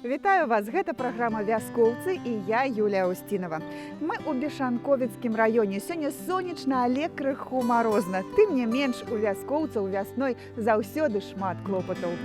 Вітаю вас, гэта праграма «Вяскоўцы» і я, Юлія Устінова. Мы ў Бешанковіцкім раёне. Сёння сонечна, але крыху марозна. Тым не менш, у вяскоўцаў вясной заўсёды шмат клопатаў.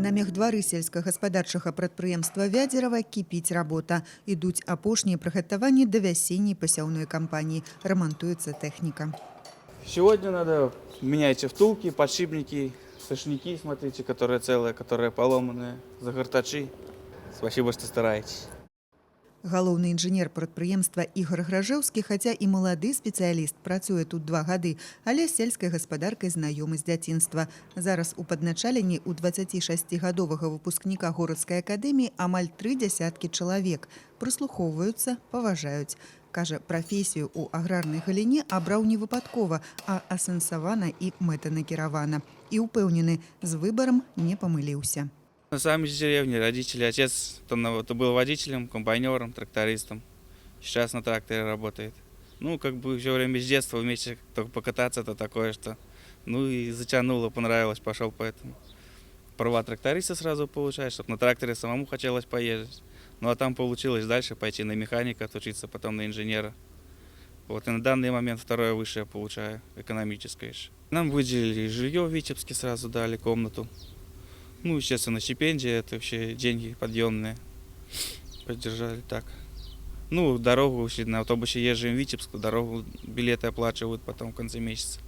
На мехдвары сельскагаспадарчага прадпрыемства Вядзерава кіпіць работа. Ідуць апошнія прыгатаванні да вясенняй пасяўной кампаніі. Рамантуецца тэхніка. Сегодня надо менять втулки, подшипники, сошники, смотрите, которые целые, которые поломанные, загортачи. Спасибо, что стараетесь. Галоўны інжынер прадпрыемства Ігор Гражэўскі, хаця і малады спецыяліст, працуе тут 2 гады, але з сельскай гаспадаркай знаёмы з дзяцінства. Зараз у падначаленні ў 26-гадовага выпускніка горадскай акадэміі амаль 30 чалавек. Прыслухоўваюцца, паважаюць. Кажа, прафесію ў аграрнай галіне абраў не выпадкова, а асэнсавана і мэтанакіравана. І ўпэўнены, з выбарам не памыліўся. Сам из деревни, родители, отец то был водителем, комбайнером, трактористом. Сейчас на тракторе работает. Ну, как бы все время с детства вместе только покататься, то такое, что... Ну и затянуло, понравилось, пошел поэтому. Права тракториста сразу получаешь, чтобы на тракторе самому хотелось поездить. Ну а там получилось дальше пойти на механика, отучиться, потом на инженера. Вот, и на данный момент второе высшее получаю, экономическое еще. Нам выделили жилье в Витебске, сразу дали комнату. Ну, естественно, стипендия, это вообще деньги подъемные. Поддержали так. Ну, дорогу, если на автобусе езжим в Витебск, дорогу, билеты оплачивают потом в конце месяца.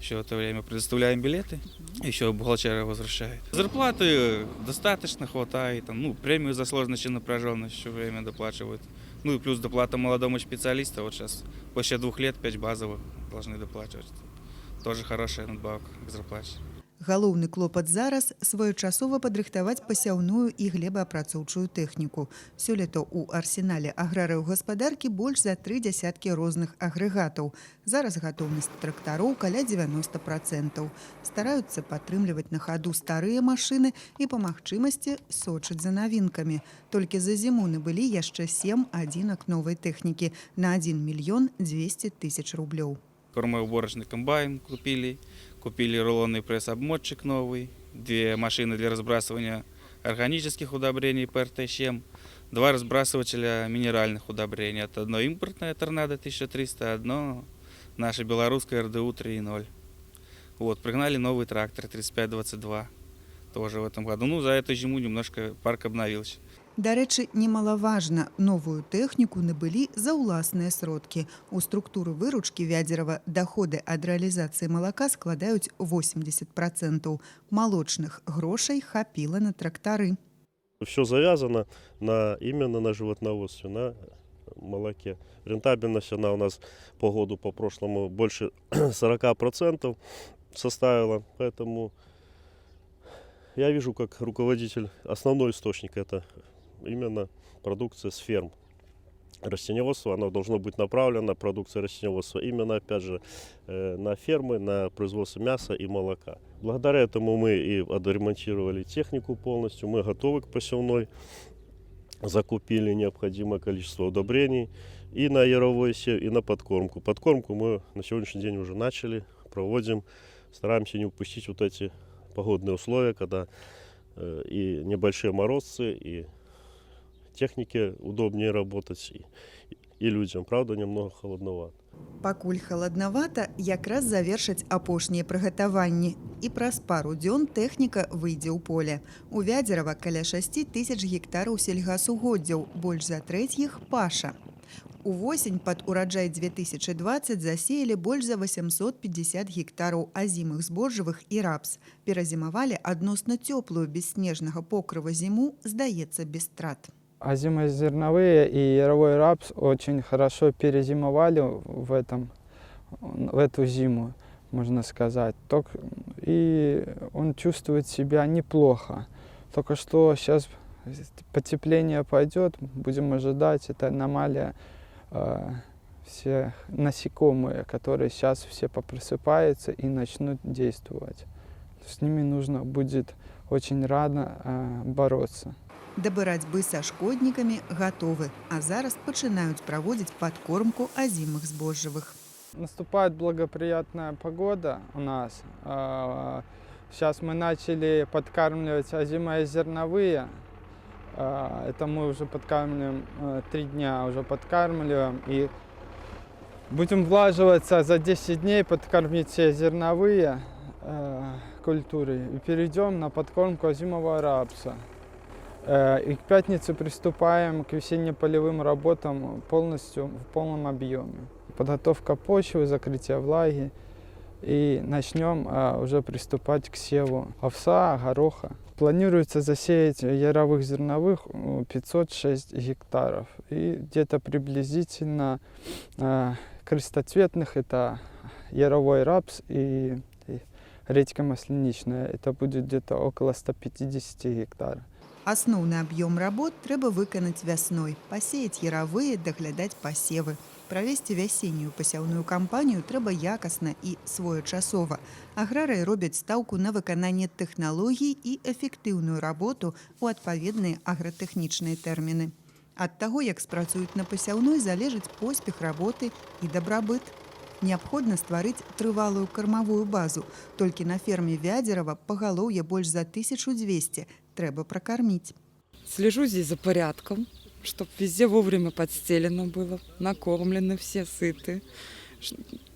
Еще в это время предоставляем билеты, еще бухгалтерия возвращает. Зарплаты достаточно хватает, там, ну, премию за сложность и напряженность все время доплачивают. Ну и плюс доплата молодому специалисту, вот сейчас после 2 лет 5 базовых должны доплачивать. Тоже хорошая надбавка к зарплате. Галоўны клопат зараз – своечасова падрыхтаваць пасяўную і глебаапрацоўчую тэхніку. Сёлета ў арсенале аграрыяў гаспадаркі больш за 30 розных агрэгатаў. Зараз гатоўнасць трактароў каля 90%. Стараюцца падтрымліваць на хаду старыя машыны і па магчымасці сочыць за навінкамі. Толькі за зіму набылі яшчэ 7 адзінак новай тэхнікі на 1 мільён 200 тысяч рублёў. Кормоуборочный комбайн купили рулонный пресс-обмотчик новый, 2 машины для разбрасывания органических удобрений ПРТ-7, 2 разбрасывателя минеральных удобрений. Это одно импортное Торнадо 1300, одно наше белорусское РДУ 3.0. Вот, пригнали новый трактор 3522 тоже в этом году. Ну, за эту зиму немножко парк обновился. Дарэчы, немалаважна, новую тэхніку набылі за ўласныя сродкі. У структуры выручкі Вядзерава даходы ад рэалізацыі малака складаюць 80%. Малочных грошай хапіла на трактары. Все завязано именно на животноводстве, на молоке. Рентабельность она у нас по году, по прошлому, больше 40% составила. Поэтому я вижу, как руководитель, основной источник это именно продукция с ферм. Растениеводство, оно должно быть направлено, продукция растениеводства, именно, опять же, на фермы, на производство мяса и молока. Благодаря этому мы и отремонтировали технику полностью, мы готовы к посевной, закупили необходимое количество удобрений и на яровой сев, и на подкормку. Подкормку мы на сегодняшний день уже начали, проводим, стараемся не упустить вот эти погодные условия, когда и небольшие морозцы, и технике удобнее работать, и людям, правда, немного холодновато. Пакуль халаднавата, якраз завершаць апошнія прыгатаванні. І праз пару дзён тэхніка выйдзе ў поле. У Вядзерава каля 6 тысяч гектараў сельгасугоддзяў, больш за трэць іх паша. Увосень пад ураджай 2020 засеялі больш за 850 гектараў азімых збожжавых і рапс. Перазімавалі адносна цёплую без снежнага покрыва зіму, здаецца, без страт. Озимозерновые и яровой рапс очень хорошо перезимовали в эту зиму, можно сказать. И он чувствует себя неплохо. Только что сейчас потепление пойдет, будем ожидать, это аномалия. Все насекомые, которые сейчас все попросыпаются и начнут действовать. С ними нужно будет очень рано бороться. Да барацьбы са шкоднікамі гатовы, а зараз пачынаюць праводзіць падкормку азімых збожжавых. Наступает благоприятная погода у нас. Сейчас мы начали подкармливать озимые зерновые. Это мы уже подкармливаем 3 дня, уже подкармливаем. И будем влаживаться за 10 дней, подкормить все зерновые культуры. И перейдем на подкормку озимого рапса. И к пятнице приступаем к весенне-полевым работам полностью в полном объеме. Подготовка почвы, закрытие влаги. И начнем уже приступать к севу овса, гороха. Планируется засеять яровых зерновых 506 гектаров. И где-то приблизительно крестоцветных это яровой рапс и редька масляничная. Это будет где-то около 150 гектаров. Асноўны аб'ём работ трэба выканаць вясной, пасеяць яравыя, даглядаць пасевы. Правесці вясеннюю пасяўную кампанію трэба якасна і своечасова. Аграрыі робяць стаўку на выкананне тэхналогій і эфектыўную работу ў адпаведныя агратэхнічныя тэрміны. Ад таго, як спрацуюць на пасяўной, залежыць поспех работы і дабрабыт. Неабходна стварыць трывалую кармавую базу. Толькі на ферме Вядзерава пагалоўе больш за 1200 трэба прокормить. Слежу здесь за порядком, чтобы везде вовремя подстелено было, накормлены все, сыты,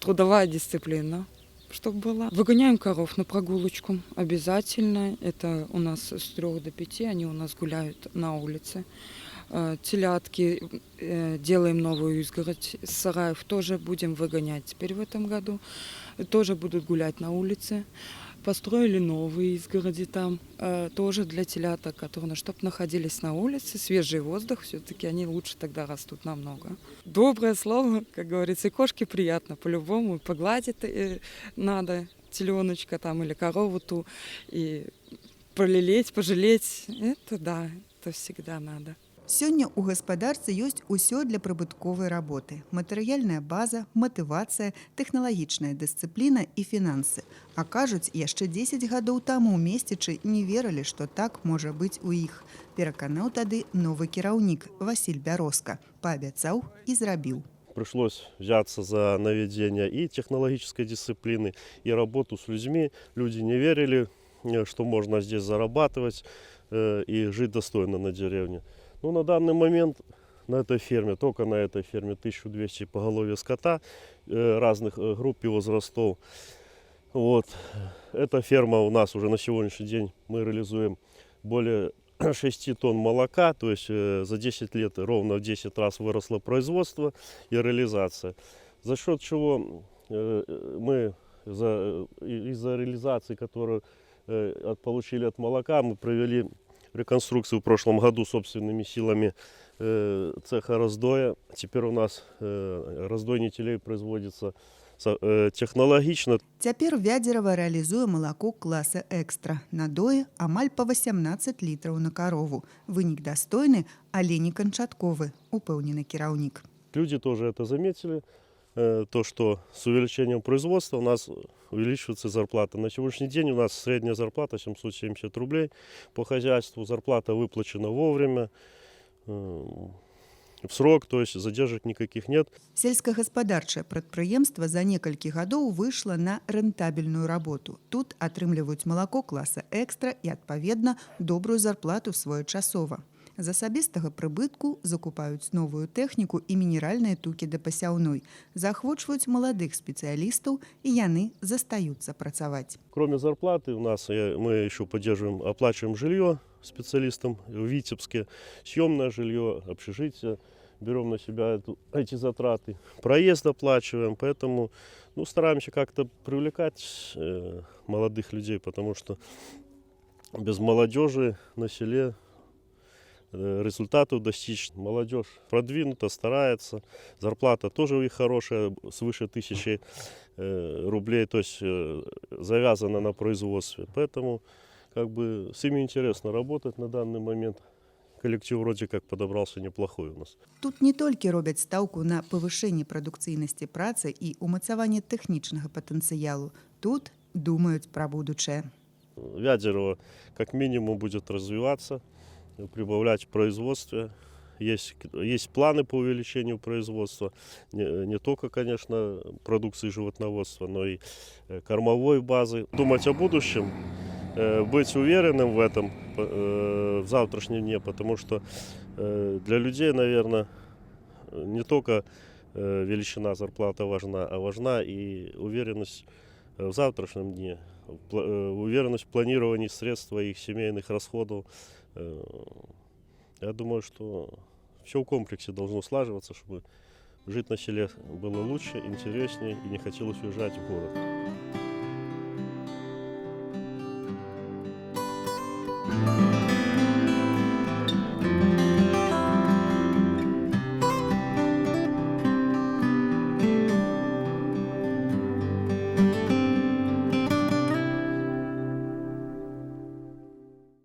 трудовая дисциплина, чтобы была. Выгоняем коров на прогулочку обязательно. Это у нас с 3 до 5, они у нас гуляют на улице. Телятки, делаем новую изгородь, сараев тоже будем выгонять теперь в этом году. Тоже будут гулять на улице. Построили новые изгороди там, тоже для теляток, которые, чтобы находились на улице, свежий воздух, все-таки они лучше тогда растут намного. Доброе слово, как говорится, и кошке приятно по-любому, погладить надо теленочка там или корову ту, и пролелеть, пожалеть, это да, это всегда надо. Сёння ў гаспадарцы ёсць усё для прыбытковай работы. Матэрыяльная база, матывацыя, тэхналагічная дысцыпліна і фінансы. А кажуць, яшчэ 10 гадоў таму месцічы не верылі, што так можа быць у іх. Пераканаў тады новы кіраўнік Васіль Бярозка. Паабяцаў і зрабіў. Пришлось взяться за наведение и технологической дисциплины, и работу с людьми. Люди не верили, что можно здесь зарабатывать и жить достойно на деревне. Ну, на данный момент на этой ферме, только на этой ферме 1200 поголовья скота разных групп и возрастов. Вот. Эта ферма у нас уже на сегодняшний день мы реализуем более 6 тонн молока, то есть за 10 лет ровно в 10 раз выросло производство и реализация. За счет чего мы из-за реализации, которую получили от молока, мы провели реконструкцию в прошлом году собственными силами цеха раздоя. Теперь у нас раздойный телей производится технологично. Цяпер Вядзерава рэалізуе малако класа экстра. Надоі амаль па 18 літраў на карову. Вынік дастойны, але не канчатковы, упэўнены кіраўнік. Люди тоже это заметили. То, что с увеличением производства у нас увеличивается зарплата. На сегодняшний день у нас средняя зарплата 770 рублей по хозяйству. Зарплата выплачена вовремя, в срок, то есть задержек никаких нет. Сельскагаспадарчае прадпрыемства за некалькі гадоў выйшла на рэнтабельную работу. Тут атрымліваюць малако класа экстра і, адпаведна, добрую зарплату своечасова. З асабістага прыбытку закупаюць новую тэхніку і мінеральныя тукі да пасяўной, заахвочваюць маладых спецыялістаў і яны застаюцца працаваць. Кроме зарплаты у нас мы еще поддерживаем, оплачиваем жилье специалистам в Витебске, съемное жилье, общежитие, берем на себя эти затраты, проезд оплачиваем, поэтому стараемся как-то привлекать молодых людей, потому что без молодежи на селе результатов достичь. Молодежь продвинута, старается. Зарплата тоже у них хорошая, свыше 1000 рублей, то есть завязана на производстве. Поэтому с ими интересно работать на данный момент. Коллектив вроде как подобрался неплохой у нас. Тут не толькі робяць стаўку на павышэнне прадукцыйнасці працы і ўмацаванне тэхнічнага патэнцыялу. Тут думаюць пра будучае. Вядерово как минимум будет развиваться, прибавлять в производстве. Есть планы по увеличению производства, не только, конечно, продукции животноводства, но и кормовой базы. Думать о будущем, быть уверенным в этом в завтрашнем дне, потому что для людей, наверное, не только величина зарплаты важна, а важна и уверенность в завтрашнем дне, уверенность в планировании средств своих семейных расходов. Я думаю, что все в комплексе должно слаживаться, чтобы жить на селе было лучше, интереснее и не хотелось уезжать в город.